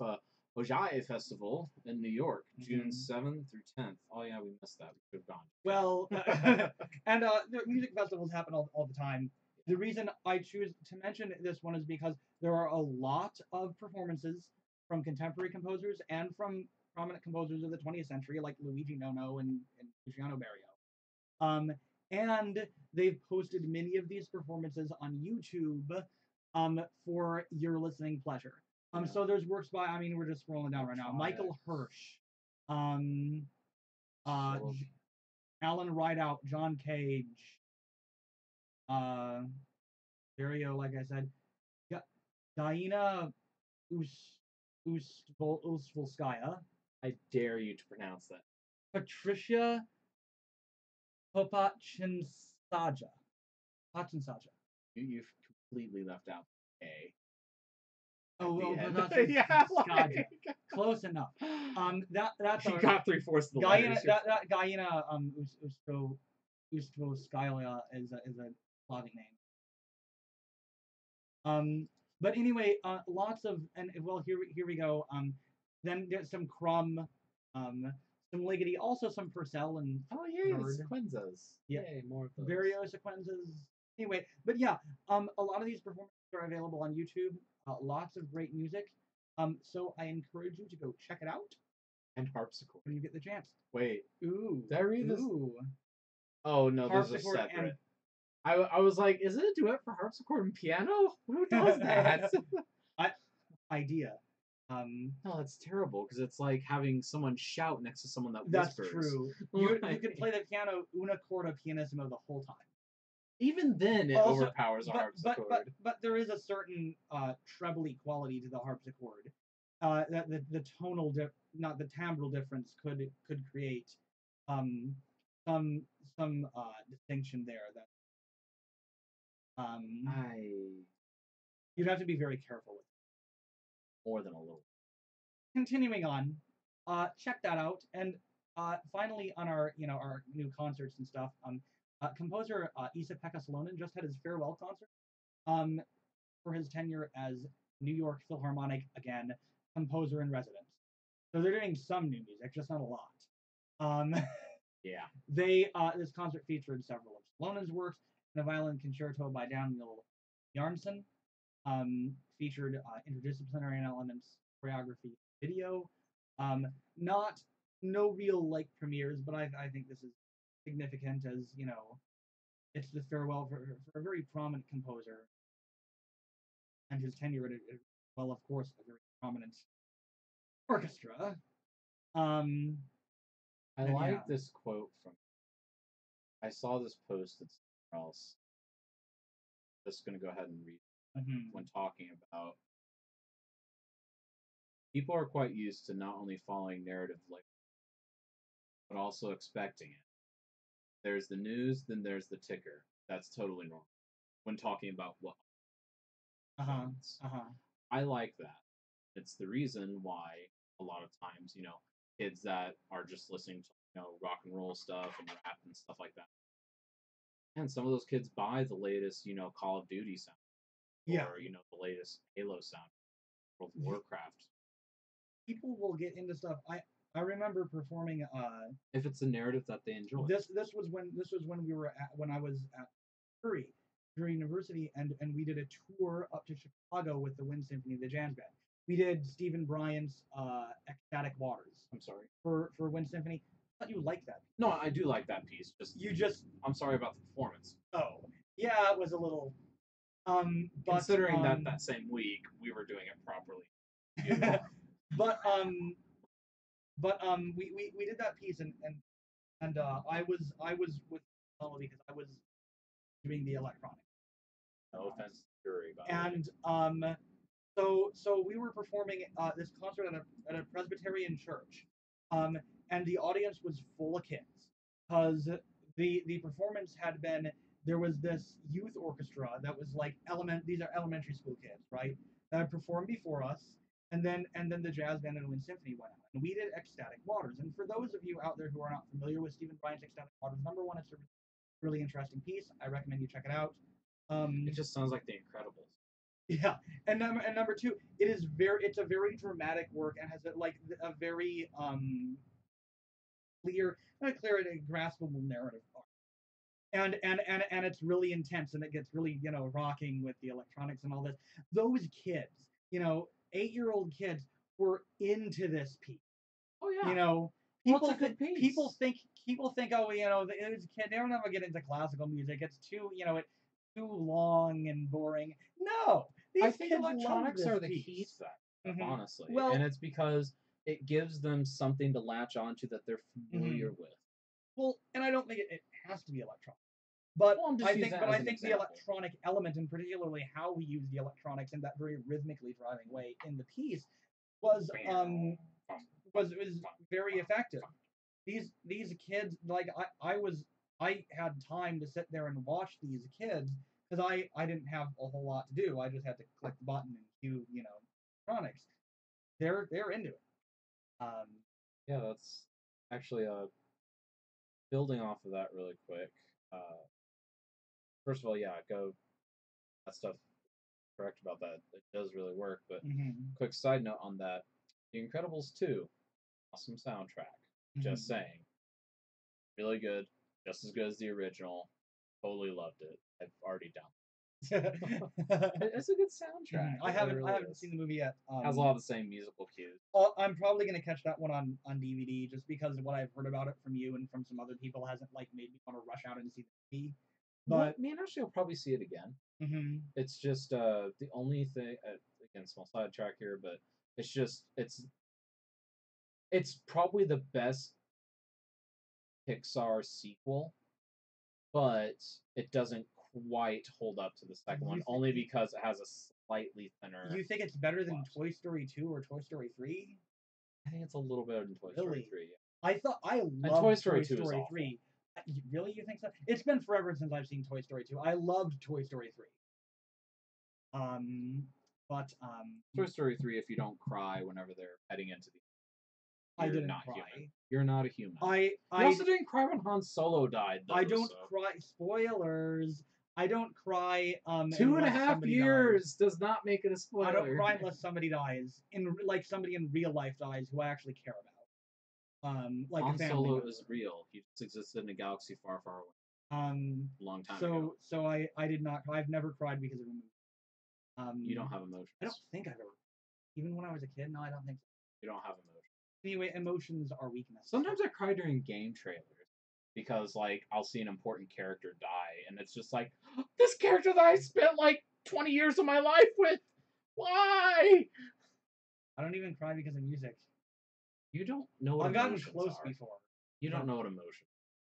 Ojai Festival in New York, June mhm. 7th through 10th. Oh yeah, we missed that. We should Well, have gone. and the music festivals happen all the time. The reason I choose to mention this one is because there are a lot of performances from contemporary composers and from prominent composers of the 20th century, like Luigi Nono and Luciano Berio. Um, and they've posted many of these performances on YouTube for your listening pleasure. Yeah. So there's works by, I mean, we're just scrolling down right now. Michael Hirsch, um, uh, Alan Rideout, John Cage, uh, Dario, like I said, Diana Ustvolskaya, I dare you to pronounce that. Patricia Popachinsaja. Popachinsaja. You've completely left out A. Oh, well, At that's yeah, Skaja. Close enough. That's you a got 3/4 of the Guyana. letters. That Guyana Ustvolskaya is a Slavic name. But anyway, lots of and well here we go. Then there's some Crumb, some Ligety, also some Purcell and Oh yay, the Bird. sequenzas. Yeah, Yay, more of those. Vario sequences. Anyway, but yeah, a lot of these performances are available on YouTube. Lots of great music. So I encourage you to go check it out And harpsichord. when you get the chance. Wait, Ooh, did I read this? ooh. Oh no, those are Harpsichord separate. and I was like, is it a duet for harpsichord and piano? Who does that? idea. No, that's terrible because it's like having someone shout next to someone that That's whispers. true. You could play the piano una corda pianissimo the whole time. Even then, it Also, overpowers a harpsichord. But there is a certain trebly quality to the harpsichord. That the tonal not the timbral difference could create um, some distinction there that you'd have to be very careful with. More than a little. Continuing on, check that out, and finally on our our new concerts and stuff. Composer Esa-Pekka Salonen just had his farewell concert for his tenure as New York Philharmonic again composer in residence. So they're doing some new music, just not a lot. Yeah. They this concert featured several of Salonen's works and a violin concerto by Daniel Jarnson. Featured interdisciplinary elements, choreography, video. Not no real like premieres, but I think this is significant as it's the farewell for a very prominent composer and his tenure at well, of course, a very prominent orchestra. I like this quote from. I saw this post that's somewhere else. Just going to go ahead and read when talking about. People are quite used to not only following narrative but also expecting it. There's the news, then there's the ticker. That's totally normal when talking about what. I like that. It's the reason why a lot of times, kids that are just listening to, rock and roll stuff and rap and stuff like that. And some of those kids buy the latest, Call of Duty sound. Or, the latest Halo sound. World of Warcraft. People will get into stuff. I remember performing if it's a narrative that they enjoy. This was when we were when I was at Curry University and we did a tour up to Chicago with the Wind Symphony, the jazz band. We did Stephen Bryant's Ecstatic Waters. I'm sorry. For Wind Symphony. I thought you liked that. No, I do like that piece. I'm sorry about the performance. Oh. Yeah, it was a little considering that same week we were doing it properly. but we did that piece and I was with Paula because I was doing the electronic. No offense to Jury, by and so we were performing this concert at a Presbyterian church, and the audience was full of kids because the performance had been there was this youth orchestra that was like these are elementary school kids, right, that had performed before us. And then the jazz band and Wind Symphony went out, and we did Ecstatic Waters. And for those of you out there who are not familiar with Stephen Bryant's Ecstatic Waters, number one, it's a really interesting piece. I recommend you check it out. It just sounds like The Incredibles. Yeah, and number two, it's a very dramatic work and has a very clear and graspable narrative arc. And it's really intense and it gets really rocking with the electronics and all this. Those kids, 8-year-old kids were into this piece. Oh yeah. People think oh it's a kid, they're never get into classical music. It's too it's too long and boring. No, I think electronics are the key to that, honestly. Well, and it's because it gives them something to latch onto that they're familiar with. Well, and I don't think it has to be electronic. But I think the electronic element, and particularly how we use the electronics in that very rhythmically driving way in the piece, was very effective. These kids, like I had time to sit there and watch these kids because I didn't have a whole lot to do. I just had to click the button and cue electronics. They're into it. Yeah, that's actually building off of that really quick. First of all, go that stuff correct about that. It does really work. But quick side note on that: The Incredibles 2, awesome soundtrack. Just saying, really good, just as good as the original. Totally loved it. I've already done. It's a good soundtrack. I haven't seen the movie yet. Has a lot of the same musical cues. I'm probably gonna catch that one on DVD just because what I've heard about it from you and from some other people hasn't made me want to rush out and see the movie. But me and Ashley will probably see it again. It's just the only thing. Again, small sidetrack here, but it's just it's probably the best Pixar sequel, but it doesn't quite hold up to the second one, only because it has a slightly thinner. You think it's better than Toy Story 2 or Toy Story 3? I think it's a little better than Toy Story 3. Yeah. I thought I loved Toy Story 3. Really, you think so? It's been forever since I've seen Toy Story 2. I loved Toy Story 3. Toy Story 3, if you don't cry whenever they're heading into the, I didn't not cry. Human. You're not a human. I also didn't cry when Han Solo died, though. I don't cry. Spoilers. I don't cry. 2.5 years does not make it a spoiler. I don't cry unless somebody dies. Somebody in real life dies who I actually care about. Like Han Solo is real. He just existed in a galaxy far, far away. Long time ago. So I did not. I've never cried because of a movie. You don't have emotions. I don't think I've ever. Even when I was a kid, no, I don't think so. You don't have emotions. Anyway, emotions are weakness. Sometimes I cry during game trailers because, like, I'll see an important character die, and it's just like, this character that I spent like 20 years of my life with. Why? I don't even cry because of music. You don't know what I've gotten close before. You don't know what emotion.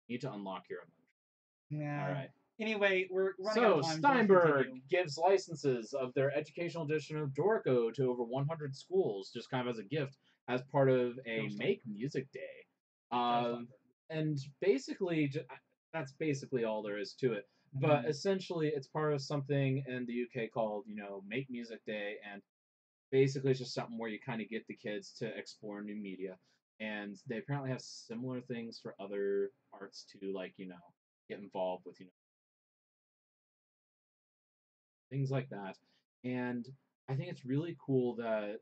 You need to unlock your emotion. Yeah. All right. Anyway, we're running out of time. Steinberg gives licenses of their educational edition of Dorico to over 100 schools, just kind of as a gift, as part of a Make Music Day. And basically, that's basically all there is to it. But essentially, it's part of something in the UK called, Make Music Day, and basically it's just something where you kind of get the kids to explore new media. And they apparently have similar things for other arts to, like, get involved with, things like that. And I think it's really cool that,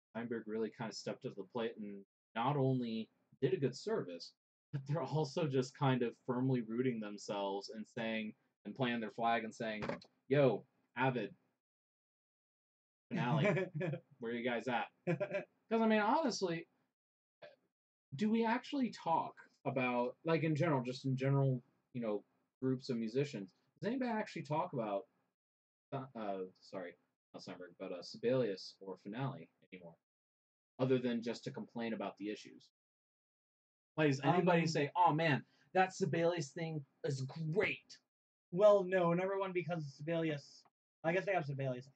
Steinberg really kind of stepped up to the plate and not only did a good service, but they're also just kind of firmly rooting themselves and saying, and playing their flag and saying, yo, Avid, Finale, where are you guys at? Because, I mean, honestly, do we actually talk about, like, in general, just in general, groups of musicians, does anybody actually talk about sorry, not Steinberg, but Sibelius or Finale anymore, other than just to complain about the issues? Like, does anybody say, "Oh man, that Sibelius thing is great"? Well, no, number one, because Sibelius. I guess they have Sibelius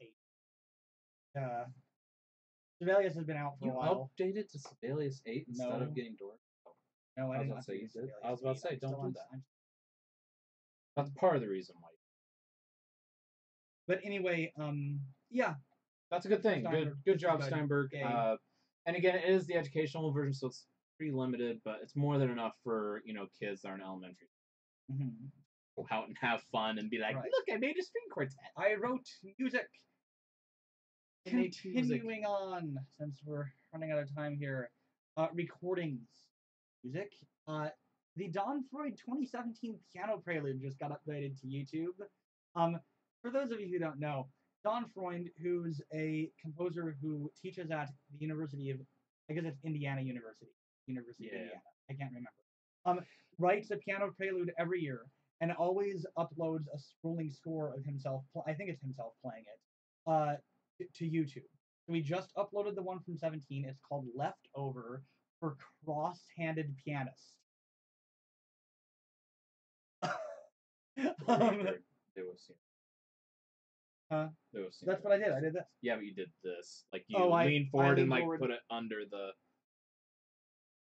8. Sibelius has been out for a while. You updated to Sibelius 8 instead of getting Dorico. No, I didn't say you did. I was about to say, don't do that. That's Mm-hmm. part of the reason why. But anyway, yeah. That's a good thing. Good job, Steinberg. And again, it is the educational version, so it's pretty limited, but it's more than enough for, kids that are in elementary. Go out and have fun and be like, look, I made a string quartet. I wrote music. Continuing on, since we're running out of time here, recordings, music. The Don Freud 2017 piano prelude just got uploaded to YouTube. For those of you who don't know, Don Freud, who's a composer who teaches at the University of, I guess it's Indiana University of Indiana. I can't remember. Writes a piano prelude every year and always uploads a rolling score of himself. I think it's himself playing it. To YouTube. So we just uploaded the one from 17. It's called Leftover for Cross-Handed Pianist. That's what I did. I did this. Yeah, but you did this. Like, you leaned forward and put it under the...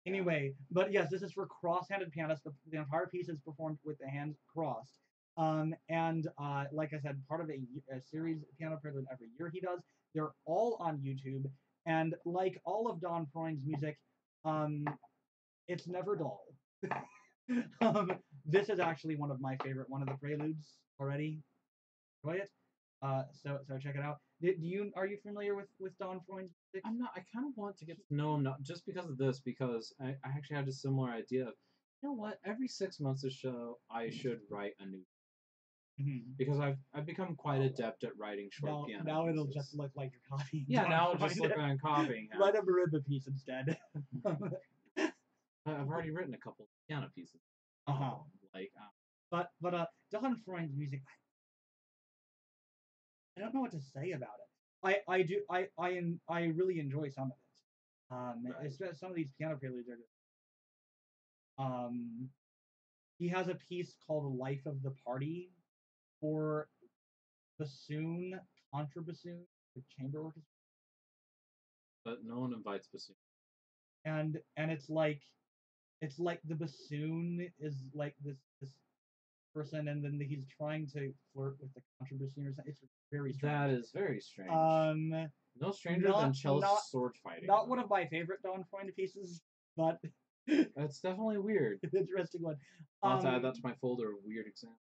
Anyway, but yes, this is for cross-handed pianists. The entire piece is performed with the hands crossed. Like I said, part of a series piano prelude every year he does. They're all on YouTube, and like all of Don Freund's music, it's never dull. This is actually one of my favorite, one of the preludes already. Enjoy it. So check it out. Are you familiar with Don Freund's music? I'm not. I kind of want to get to know him, not just because of this, because I actually had a similar idea of, you know what? Every 6 months or so, I should write a new. Because I've become quite adept at writing short piano. Now it'll just look like you're copying. Yeah, now it'll just look like I'm copying him. Write a marimba piece instead. I've already written a couple piano pieces. But Don Freund's music, I don't know what to say about it. I really enjoy some of it. Especially some of these piano preludes are just. He has a piece called "Life of the Party," for bassoon, contrabassoon, the chamber orchestra. But no one invites bassoon. And it's like the bassoon is like this person, and then he's trying to flirt with the contrabassoon or something. It's very strange. That is very strange. No stranger than cellist sword fighting. Not one of my favorite Don Freund pieces, but that's definitely weird. Interesting one. I'll have to add that to my folder of weird examples.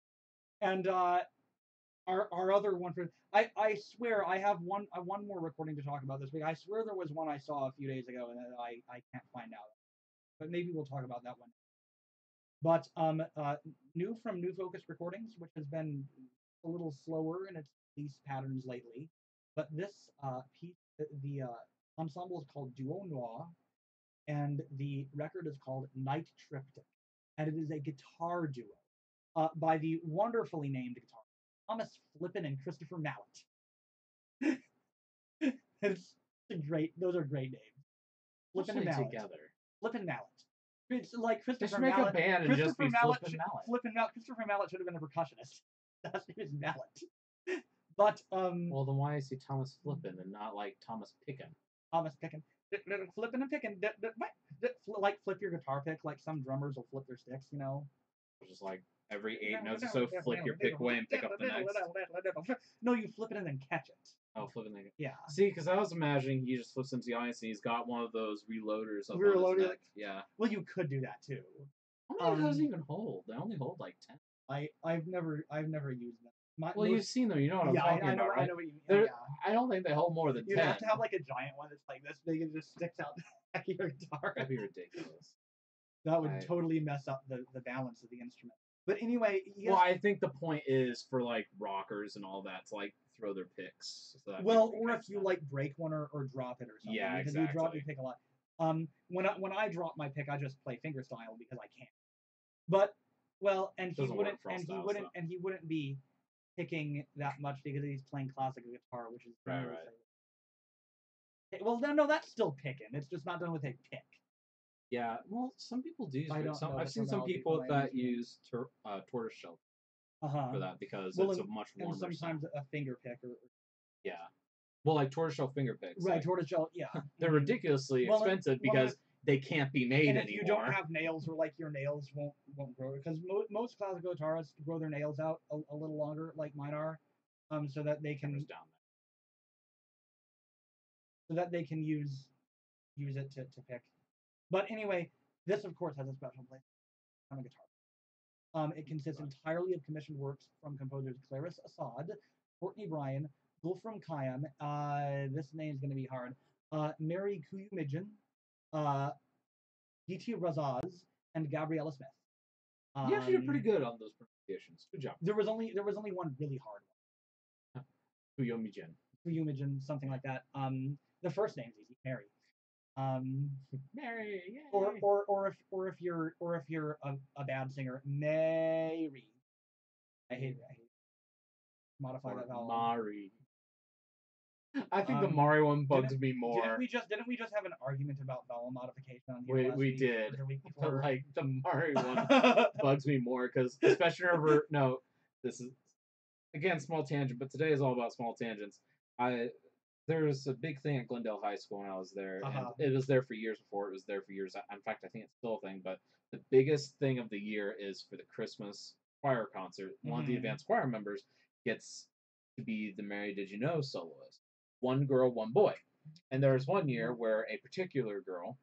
And our other one for I swear I have one more recording to talk about this week. I swear there was one I saw a few days ago and I can't find out. But maybe we'll talk about that one. But new from New Focus Recordings, which has been a little slower in its release patterns lately. But this piece, the ensemble is called Duo Noir, and the record is called Night Triptych, and it is a guitar duo by the wonderfully named guitar Thomas Flippin and Christopher Mallet. Those are great names. Flippin and Mallet together. Flippin Mallet. It's like Christopher Mallet. Make a band and just be Flippin Mallet. Flippin Mallet. Christopher Mallet should have been a percussionist. That's his Mallet. But well, then why is he Thomas Flippin and not like Thomas Pickin? Thomas Pickin. Flippin and Pickin. Like flip your guitar pick, like some drummers will flip their sticks, you know. Just like every 8 notes or so, flip your pick away and pick up the next. No, you flip it and then catch it. Oh, flip it and then yeah. See, because I was imagining he just flips into the audience and he's got one of those reloaders. Reloader. Yeah. Well, you could do that too. How many does it even hold? They only hold like 10. I've never used them. You've seen them. You know what I'm talking about, right? I know what you mean. I don't think they hold more than 10. You have to have like a giant one that's like this big and just sticks out the back of your guitar. That'd be ridiculous. That would totally mess up the balance of the instrument. But anyway, well, I think the point is for like rockers and all that to like throw their picks. So or if you like break one or drop it or something. Yeah, because exactly. You drop your pick a lot. When I drop my pick, I just play fingerstyle because I can. But he wouldn't be picking that much because he's playing classical guitar, which is right. Well, no, that's still picking. It's just not done with a pick. Yeah, well, some people do. I've seen some people that use tortoise shell for that because it's a much warmer. And sometimes a finger pick yeah. Well, like tortoiseshell finger picks. Right, tortoiseshell, yeah. They're ridiculously expensive because they can't be made anymore. If you don't have nails, or like your nails won't grow, because most classical guitarists grow their nails out a little longer, like mine are, so that they can use it to pick. But anyway, this of course has a special place on a guitar. It consists entirely of commissioned works from composers Clarice Assad, Courtney Bryan, Gulfram Khayyam, this name's going to be hard, Mary Kuyumidjian, D.T. Razaz, and Gabriella Smith. You actually are pretty good on those pronunciations. Good job. There was only one really hard one. Kuyumidjian, something like that. The first name's easy, Mary. Mary, yay. Or if you're a bad singer, Mary. I hate it. Modify that vowel. Mari. I think the Mari one bugs me more. Didn't we just have an argument about vowel modification on here? We did. But like the Mari one bugs me more because especially whenever this is again small tangent, but today is all about small tangents. There's a big thing at Glendale High School when I was there, and it was there for years before. It was there for years. In fact, I think it's still a thing. But the biggest thing of the year is for the Christmas choir concert. One of the advanced choir members gets to be the Mary Did You Know soloist. One girl, one boy. And there was one year where a particular girl,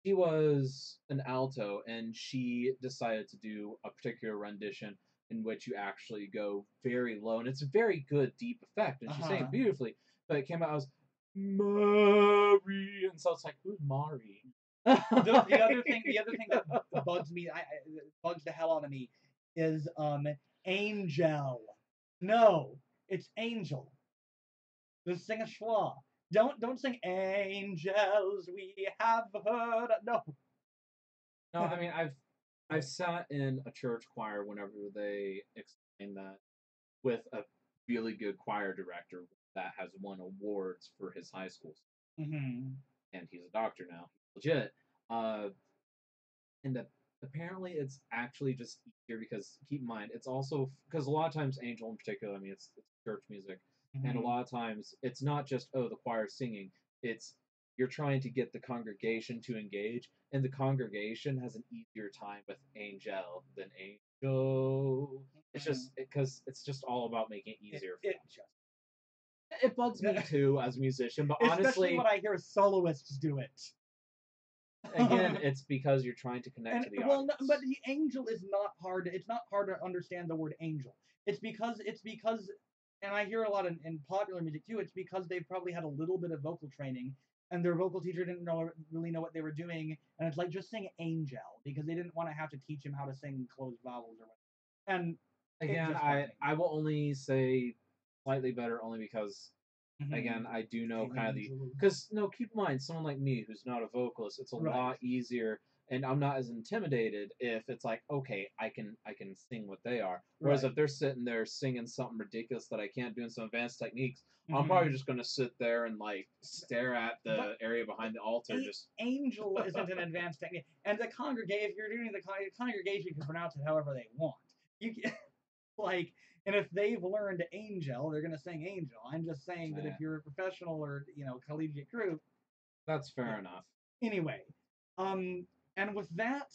she was an alto, and she decided to do a particular rendition in which you actually go very low, and it's a very good deep effect, and she sang it beautifully. But it came out as Mary, and so it's like, who's Mari? the other thing that bugs me, bugs the hell out of me, is Angel. No, it's Angel. Just sing a schwa. Don't sing angels we have heard. No. No, I mean I've sat in a church choir whenever they explain that with a really good choir director that has won awards for his high school. Mm-hmm. And he's a doctor now. He's legit. And apparently it's actually just easier because keep in mind it's also because a lot of times angel in particular, I mean it's church music, and a lot of times it's not just the choir singing, it's you're trying to get the congregation to engage, and the congregation has an easier time with angel than angel. It's just because it's just all about making it easier for them. It bugs me too as a musician, but honestly, especially when I hear soloists do it. Again, it's because you're trying to connect to the audience. No, but the angel is not hard. It's not hard to understand the word angel. It's because, and I hear a lot in popular music too. It's because they've probably had a little bit of vocal training, and their vocal teacher didn't really know what they were doing, and it's like just sing angel because they didn't want to have to teach him how to sing closed vowels or whatever. And again, I will only say slightly better only because again, I do know kind of because keep in mind, someone like me who's not a vocalist, it's a lot easier, and I'm not as intimidated if it's like, okay, I can sing what they are. Whereas if they're sitting there singing something ridiculous that I can't do in some advanced techniques, I'm probably just gonna sit there and like stare at the area behind the altar. Angel isn't an advanced technique, and the congregation, if you're doing the congregation, can pronounce it however they want. You can, like. And if they've learned angel, they're going to sing angel. I'm just saying that if you're a professional or collegiate group, that's fair enough. Anyway, and with that,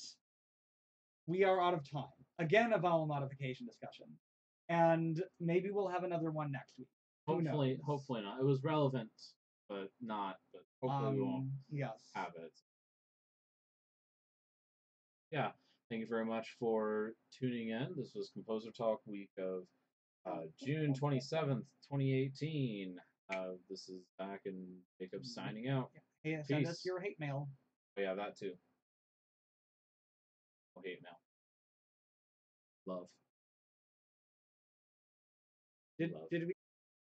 we are out of time. Again, a vowel modification discussion, and maybe we'll have another one next week. Hopefully not. It was relevant, but not. But hopefully we won't have it. Yeah. Thank you very much for tuning in. This was Composer Talk week of June 27th, 2018. This is Zach and Jacob signing out. Yeah, send us your hate mail. Oh, yeah, that too. Oh, hate mail. Love. Did we